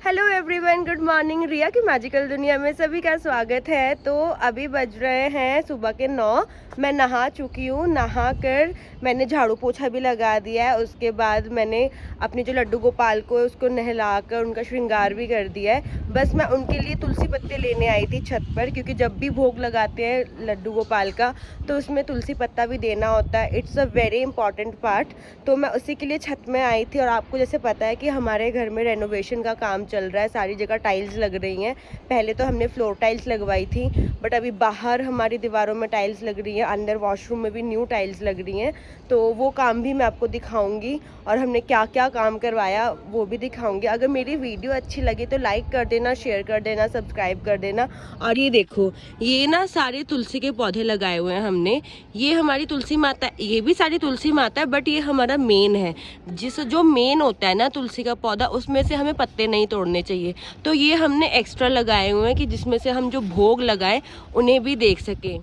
Hello everyone, good morning. Riya की magical दुनिया में सभी का स्वागत है। तो अभी बज रहे हैं सुबह के 9। मैं नहा चुकी हूँ। नहा कर मैंने झाड़ू पोछा भी लगा दिया है। उसके बाद मैंने अपने जो लड्डू गोपाल को है उसको नहलाकर उनका श्रृंगार भी कर दिया है। बस मैं उनके लिए तुलसी पत्ते लेने आई थी छत पर, क्योंकि जब भी भोग लगाते हैं लड्डू गोपाल का तो उसमें तुलसी पत्ता भी देना होता है। It's a very important part. तो मैं उसी के लिए छत में आई थी। और आपको जैसे पता है कि हमारे घर में रेनोवेशन का काम चल रहा है, सारी जगह टाइल्स लग रही हैं। पहले तो हमने फ्लोर टाइल्स लगवाई थी, बट अभी बाहर हमारी दीवारों में टाइल्स लग रही है, अंदर वॉशरूम में भी न्यू टाइल्स लग रही हैं। तो वो काम भी मैं आपको दिखाऊंगी और हमने क्या क्या काम करवाया वो भी दिखाऊंगी। अगर मेरी वीडियो अच्छी लगी तो लाइक कर देना, शेयर कर देना, सब्सक्राइब कर देना। और ये देखो, ये ना सारे तुलसी के पौधे लगाए हुए हैं हमने। ये हमारी तुलसी माता, ये भी सारी तुलसी माता है, बट ये हमारा मेन है। जो मेन होता है ना तुलसी का पौधा, उसमें से हमें पत्ते नहीं तोड़ने चाहिए। तो ये हमने एक्स्ट्रा लगाए हुए हैं कि जिसमें से हम जो भोग लगाए उन्हें भी देख सके।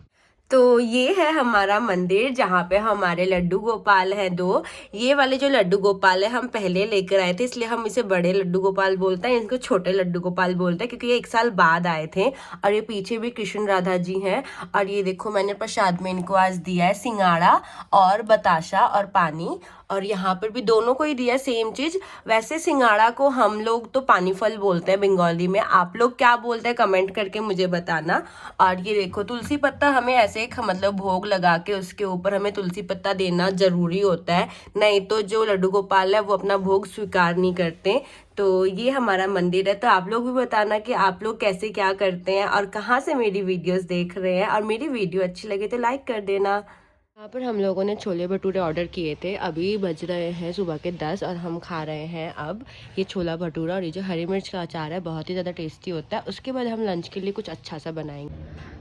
तो ये है हमारा मंदिर जहाँ पे हमारे लड्डू गोपाल हैं दो। ये वाले जो लड्डू गोपाल है हम पहले लेकर आए थे, इसलिए हम इसे बड़े लड्डू गोपाल बोलते हैं, इनको छोटे लड्डू गोपाल बोलते हैं, क्योंकि ये 1 साल बाद आए थे। और ये पीछे भी कृष्ण राधा जी हैं। और ये देखो, मैंने प्रसाद में इनको आज दिया है सिंगाड़ा और बताशा और पानी। और यहाँ पर भी दोनों को ही दिया सेम चीज। वैसे सिंगाड़ा को हम लोग तो पानी फल बोलते हैं बंगाली में, आप लोग क्या बोलते हैं कमेंट करके मुझे बताना। और ये देखो, तुलसी पत्ता हमें ऐसे मतलब भोग लगा के उसके ऊपर हमें तुलसी पत्ता देना जरूरी होता है, नहीं तो जो लड्डू गोपाल है वो अपना भोग स्वीकार नहीं करते। तो ये हमारा मंदिर है। तो आप लोग भी बताना कि आप लोग कैसे क्या करते हैं और कहाँ से मेरी वीडियोस देख रहे हैं। और मेरी वीडियो अच्छी लगे तो लाइक कर देना। यहाँ पर हम लोगों ने छोले भटूरे ऑर्डर किए थे। अभी बज रहे हैं सुबह के 10 और हम खा रहे हैं अब ये छोला भटूरा। और ये जो हरी मिर्च का अचार है बहुत ही ज़्यादा टेस्टी होता है। उसके बाद हम लंच के लिए कुछ अच्छा सा बनाएंगे।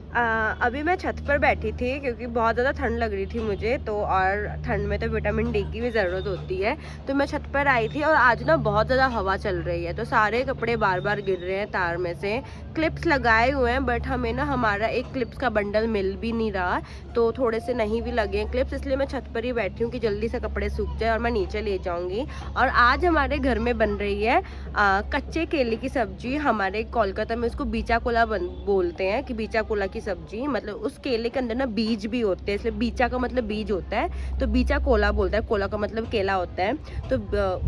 अभी मैं छत पर बैठी थी क्योंकि बहुत ज़्यादा ठंड लग रही थी मुझे तो, और ठंड में तो विटामिन डी की भी ज़रूरत होती है। तो मैं छत पर आई थी और आज ना बहुत ज़्यादा हवा चल रही है, तो सारे कपड़े बार बार गिर रहे हैं तार में से। क्लिप्स लगाए हुए हैं, बट हमें ना हमारा एक क्लिप्स का बंडल मिल भी नहीं रहा, तो थोड़े से नहीं भी लगे हैं क्लिप्स, इसलिए मैं छत पर ही बैठी हूँ कि जल्दी से कपड़े सूख जाए और मैं नीचे ले जाऊँगी। और आज हमारे घर में बन रही है कच्चे केले की सब्जी। हमारे कोलकाता में उसको बीचा कोला बोलते हैं, कि बीचा कोला की सब्जी, मतलब उस केले के अंदर ना बीज भी होते हैं, इसलिए बीचा का मतलब बीज होता है, तो बीचा कोला बोलता है। कोला का मतलब केला होता है। तो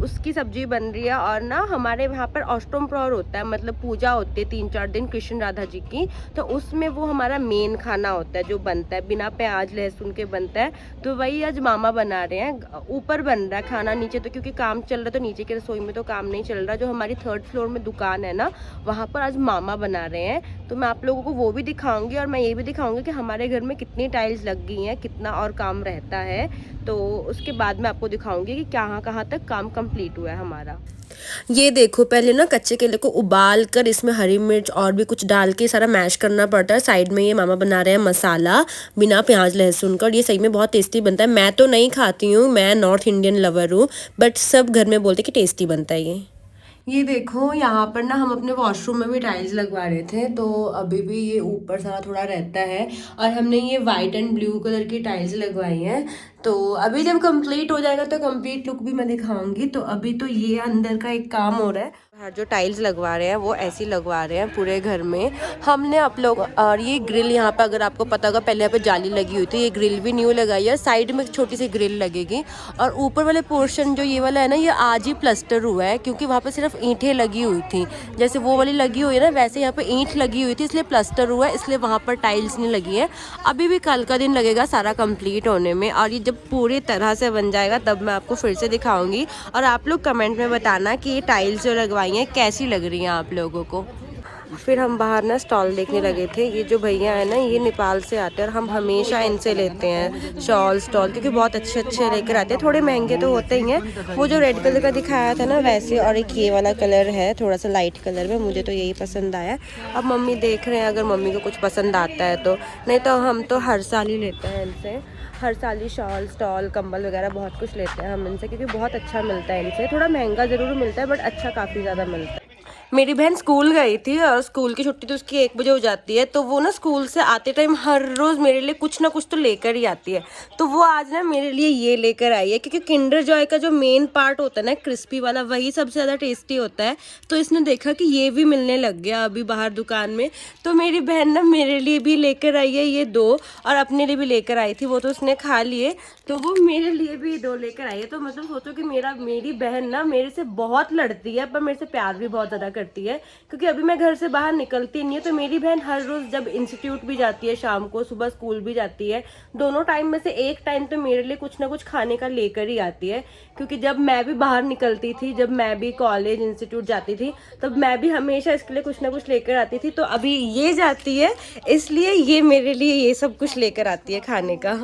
उसकी सब्जी बन रही है। और ना हमारे यहाँ पर अष्टम प्रहर होता है, मतलब पूजा होती है 3-4 दिन कृष्ण राधा जी की। तो उसमें वो हमारा मेन खाना होता है जो बनता है, बिना प्याज लहसुन के बनता है। तो वही आज मामा बना रहे हैं। ऊपर बन रहा है खाना, नीचे तो क्योंकि काम चल रहा है तो नीचे के रसोई में तो काम नहीं चल रहा। जो हमारी 3rd फ्लोर में दुकान है ना, वहाँ पर आज मामा बना रहे हैं। तो मैं आप लोगों को वो भी दिखाऊंगी और मैं ये भी दिखाऊंगी कि हमारे घर में कितनी टाइल्स लग गई हैं, कितना और काम रहता है। तो उसके बाद मैं आपको दिखाऊंगी कि कहाँ कहाँ तक काम कंप्लीट हुआ है हमारा। ये देखो, पहले ना कच्चे केले को उबाल कर इसमें हरी मिर्च और भी कुछ डाल के सारा मैश करना पड़ता है। साइड में ये मामा बना रहे हैं मसाला बिना प्याज लहसुन का, और ये सही में बहुत टेस्टी बनता है। मैं तो नहीं खाती हूँ, मैं नॉर्थ इंडियन लवर हूँ, बट सब घर में बोलते हैं कि टेस्टी बनता है ये देखो, यहाँ पर ना हम अपने वॉशरूम में भी टाइल्स लगवा रहे थे, तो अभी भी ये ऊपर सारा थोड़ा रहता है। और हमने ये वाइट एंड ब्लू कलर की टाइल्स लगवाई हैं। तो अभी जब कंप्लीट हो जाएगा तो कंप्लीट लुक भी मैं दिखाऊंगी। तो अभी तो ये अंदर का एक काम हो रहा है। बाहर जो टाइल्स लगवा रहे हैं वो ऐसी लगवा रहे हैं पूरे घर में हमने आप लोग। और ये ग्रिल यहाँ पे, अगर आपको पता होगा, पहले यहाँ पे जाली लगी हुई थी, ये ग्रिल भी न्यू लगाई है। साइड में एक छोटी सी ग्रिल लगेगी। और ऊपर वाले पोर्शन जो ये वाला है ना, ये आज ही प्लास्टर हुआ है, क्योंकि वहाँ पे सिर्फ ईंटें लगी हुई थी। जैसे वो वाली लगी हुई है ना, वैसे यहाँ पे ईंट लगी हुई थी, इसलिए प्लास्टर हुआ है, इसलिए वहाँ पर टाइल्स नहीं लगी है। अभी भी कल का दिन लगेगा सारा कंप्लीट होने में। और ये जब पूरी तरह से बन जाएगा तब मैं आपको फिर से दिखाऊंगी। और आप लोग कमेंट में बताना कि ये टाइल्स जो लगवाई हैं कैसी लग रही हैं आप लोगों को। फिर हम बाहर ना स्टॉल देखने लगे थे। ये जो भैया है ना, ये नेपाल से आते हैं और हम हमेशा इनसे लेते हैं शॉल स्टॉल, क्योंकि बहुत अच्छे अच्छे लेकर आते हैं। थोड़े महंगे तो होते ही हैं। वो जो रेड कलर का दिखाया था ना वैसे, और एक ये वाला कलर है थोड़ा सा लाइट कलर में, मुझे तो यही पसंद आया। अब मम्मी देख रहे हैं अगर मम्मी को कुछ पसंद आता है तो, नहीं तो हम तो हर साल ही लेते हैं इनसे। हर साल ही शॉल स्टॉल कंबल वगैरह बहुत कुछ लेते हैं हम इनसे, क्योंकि बहुत अच्छा मिलता है इनसे। थोड़ा महंगा ज़रूर मिलता है बट अच्छा काफ़ी ज़्यादा मिलता है। मेरी बहन स्कूल गई थी और स्कूल की छुट्टी तो उसकी 1 बजे हो जाती है, तो वो ना स्कूल से आते टाइम हर रोज़ मेरे लिए कुछ ना कुछ तो लेकर ही आती है। तो वो आज ना मेरे लिए ये लेकर आई है, क्योंकि किंडर जॉय का जो मेन पार्ट होता है ना क्रिस्पी वाला, वही सबसे ज़्यादा टेस्टी होता है। तो इसने देखा कि ये भी मिलने लग गया अभी बाहर दुकान में, तो मेरी बहन ना मेरे लिए भी लेकर आई है ये 2, और अपने लिए भी लेकर आई थी, वो तो उसने खा लिए, तो वो मेरे लिए भी 2 लेकर आई है। तो मतलब सोचो कि मेरी बहन ना मेरे से बहुत लड़ती है, पर मेरे से प्यार भी बहुत ज़्यादा करती है, क्योंकि अभी मैं घर से बाहर निकलती नहीं है। तो मेरी बहन हर रोज़ जब इंस्टीट्यूट भी जाती है, शाम को सुबह स्कूल भी जाती है, दोनों टाइम में से एक टाइम तो मेरे लिए कुछ ना कुछ खाने का लेकर ही आती है। क्योंकि जब मैं भी बाहर निकलती थी, जब मैं भी कॉलेज इंस्टीट्यूट जाती थी, तब मैं भी हमेशा इसके लिए कुछ ना कुछ लेकर आती थी। तो अभी ये जाती है, इसलिए ये मेरे लिए ये सब कुछ लेकर आती है खाने का।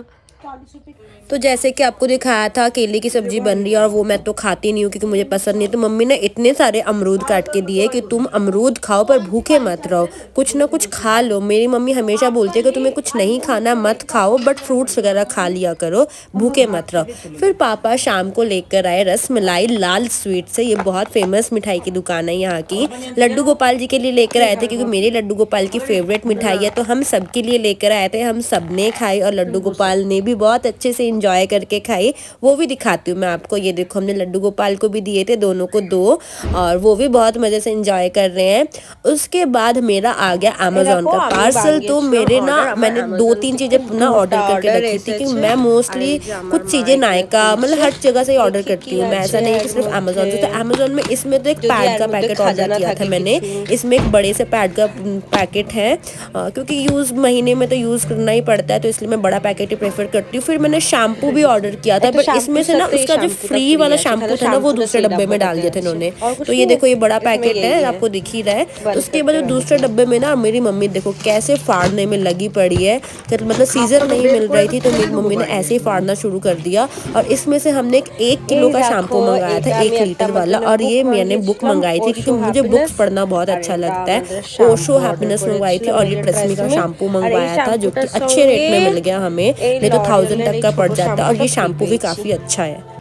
तो जैसे कि आपको दिखाया था, केले की सब्जी बन रही है, और वो मैं तो खाती नहीं हूँ क्योंकि मुझे पसंद नहीं है। तो मम्मी ने इतने सारे अमरूद काट के दिए कि तुम अमरूद खाओ पर भूखे मत रहो, कुछ ना कुछ खा लो। मेरी मम्मी हमेशा बोलती है कि तुम्हें कुछ नहीं खाना मत खाओ, बट फ्रूट्स वगैरह खा लिया करो, भूखे मत रहो। फिर पापा शाम को लेकर आए रस मलाई लाल स्वीट से, ये बहुत फेमस मिठाई की दुकान है यहाँ की। लड्डू गोपाल जी के लिए लेकर आए थे, क्योंकि मेरे लड्डू गोपाल की फेवरेट मिठाई है, तो हम सबके लिए लेकर आए थे। हम सब ने खाई और लड्डू गोपाल ने भी बहुत अच्छे से इंजॉय करके खाई। वो भी दिखाती हूँ मैं आपको। ये देखो, हमने लड्डू गोपाल को भी दिए थे, दोनों को 2, और वो भी बहुत मज़े से इंजॉय कर रहे हैं। उसके बाद मेरा आ गया अमेजोन का पार्सल। तो मेरे ना मैंने 2-3 चीज़ें ना ऑर्डर करके रखी थी, क्योंकि मैं मोस्टली कुछ चीज़ें नायका मतलब हर जगह से ऑर्डर करती हूँ मैं, ऐसा नहीं कि सिर्फ अमेजोन से। तो अमेजोन में इसमें तो एक पैड का पैकेट ऑर्डर किया था मैंने, इसमें एक बड़े से पैड का पैकेट है, क्योंकि यूज़ महीने में तो यूज़ करना ही पड़ता है, तो इसलिए मैं बड़ा पैकेट ही प्रेफर करती हूँ। फिर मैंने शैम्पू भी ऑर्डर किया था, बट इसमें से ना उसका जो फ्री वाला शैम्पू था ना, वो दूसरे डब्बे में डाल दिए थे इन्होंने। तो ये देखो, ये बड़ा पैकेट है, आपको दिख ही रहा है। उसके बाद दूसरे डब्बे में ना मेरी मम्मी देखो कैसे फाड़ने में लगी पड़ी है, मतलब सीजर नहीं मिल रही थी, तो मेरी मम्मी ने ऐसे ही फाड़ना शुरू कर दिया। और इसमें से हमने 1 किलो का शैम्पू मंगाया था, 1 लीटर वाला, और ये मैंने बुक मंगाई थी क्योंकि मुझे बुक्स पढ़ना बहुत अच्छा लगता है। ओशो हैप्पीनेस मंगवाई थी, और ये ट्रेस्मी का शैम्पू मंगवाया था, जो कि अच्छे रेट में मिल गया हमें, नहीं तो 1000 तक का पड़ जाता। और ये शैम्पू भी काफ़ी अच्छा है।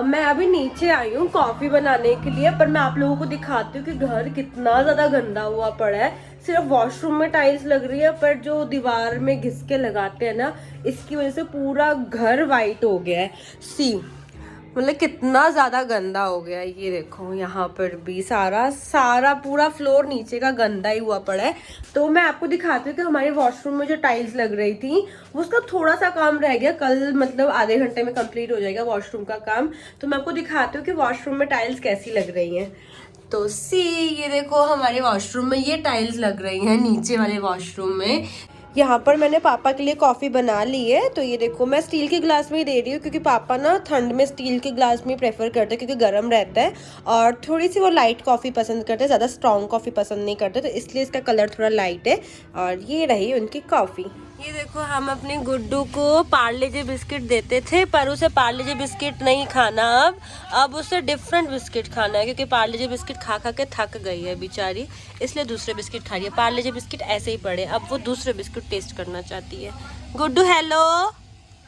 मैं अभी नीचे आई हूँ कॉफ़ी बनाने के लिए, पर मैं आप लोगों को दिखाती हूँ कि घर कितना ज़्यादा गंदा हुआ पड़ा है। सिर्फ वॉशरूम में टाइल्स लग रही है, पर जो दीवार में घिस के लगाते हैं ना, इसकी वजह से पूरा घर वाइट हो गया है। सी मतलब कितना ज़्यादा गंदा हो गया है। ये देखो, यहाँ पर भी सारा पूरा फ्लोर नीचे का गंदा ही हुआ पड़ा है। तो मैं आपको दिखाती हूँ कि हमारे वॉशरूम में जो टाइल्स लग रही थी, वो उसका थोड़ा सा काम रह गया, कल मतलब आधे घंटे में कंप्लीट हो जाएगा वॉशरूम का काम। तो मैं आपको दिखाती हूँ कि वॉशरूम में टाइल्स कैसी लग रही हैं। तो ये देखो, हमारे वॉशरूम में ये टाइल्स लग रही हैं नीचे वाले वॉशरूम में। यहाँ पर मैंने पापा के लिए कॉफ़ी बना ली है। तो ये देखो, मैं स्टील के ग्लास में ही दे रही हूँ, क्योंकि पापा ना ठंड में स्टील के ग्लास में प्रेफर करते हैं, क्योंकि गर्म रहता है, और थोड़ी सी वो लाइट कॉफ़ी पसंद करते हैं, ज़्यादा स्ट्रॉन्ग कॉफ़ी पसंद नहीं करते, तो इसलिए इसका कलर थोड़ा लाइट है। और ये रही उनकी कॉफ़ी। ये देखो, हम अपने गुड्डू को पार्ले जी बिस्किट देते थे, पर उसे पार्ले जी बिस्किट नहीं खाना अब उसे डिफरेंट बिस्किट खाना है, क्योंकि पार्ले जी बिस्किट खा खा के थक गई है बेचारी, इसलिए दूसरे बिस्किट खा रही है। पार्ले जी बिस्किट ऐसे ही पड़े, अब वो दूसरे बिस्किट टेस्ट करना चाहती है। गुड्डू हेलो,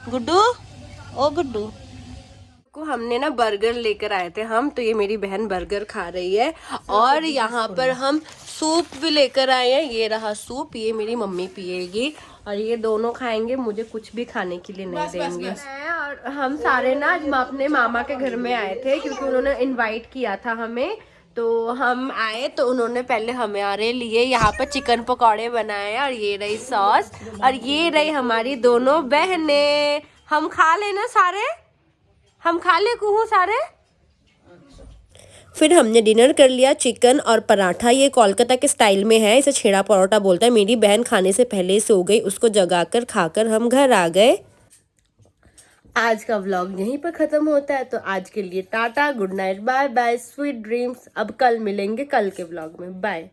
गुड्डू ओ गुड्डू को हमने ना बर्गर लेकर आए थे हम, तो ये मेरी बहन बर्गर खा रही है। और यहाँ पर हम सूप भी लेकर आए हैं, ये रहा सूप, ये मेरी मम्मी पिएगी, और ये दोनों खाएंगे, मुझे कुछ भी खाने के लिए नहीं देंगे। और हम सारे ना आज अपने मामा के घर में आए थे, क्योंकि उन्होंने इनवाइट किया था हमें। तो हम आए तो उन्होंने पहले हमारे लिए यहाँ पर चिकन पकौड़े बनाए, और ये रही सॉस, और ये रही हमारी दोनों बहनें। हम खा लेना सारे, हम खा ले कुहू सारे। फिर हमने डिनर कर लिया, चिकन और पराठा। ये कोलकाता के स्टाइल में है, इसे छेड़ा परोठा बोलता है। मेरी बहन खाने से पहले सो गई, उसको जगाकर खाकर हम घर आ गए। आज का व्लॉग यहीं पर ख़त्म होता है, तो आज के लिए tata, good night, bye bye, sweet dreams. अब कल मिलेंगे कल के व्लॉग में, बाय।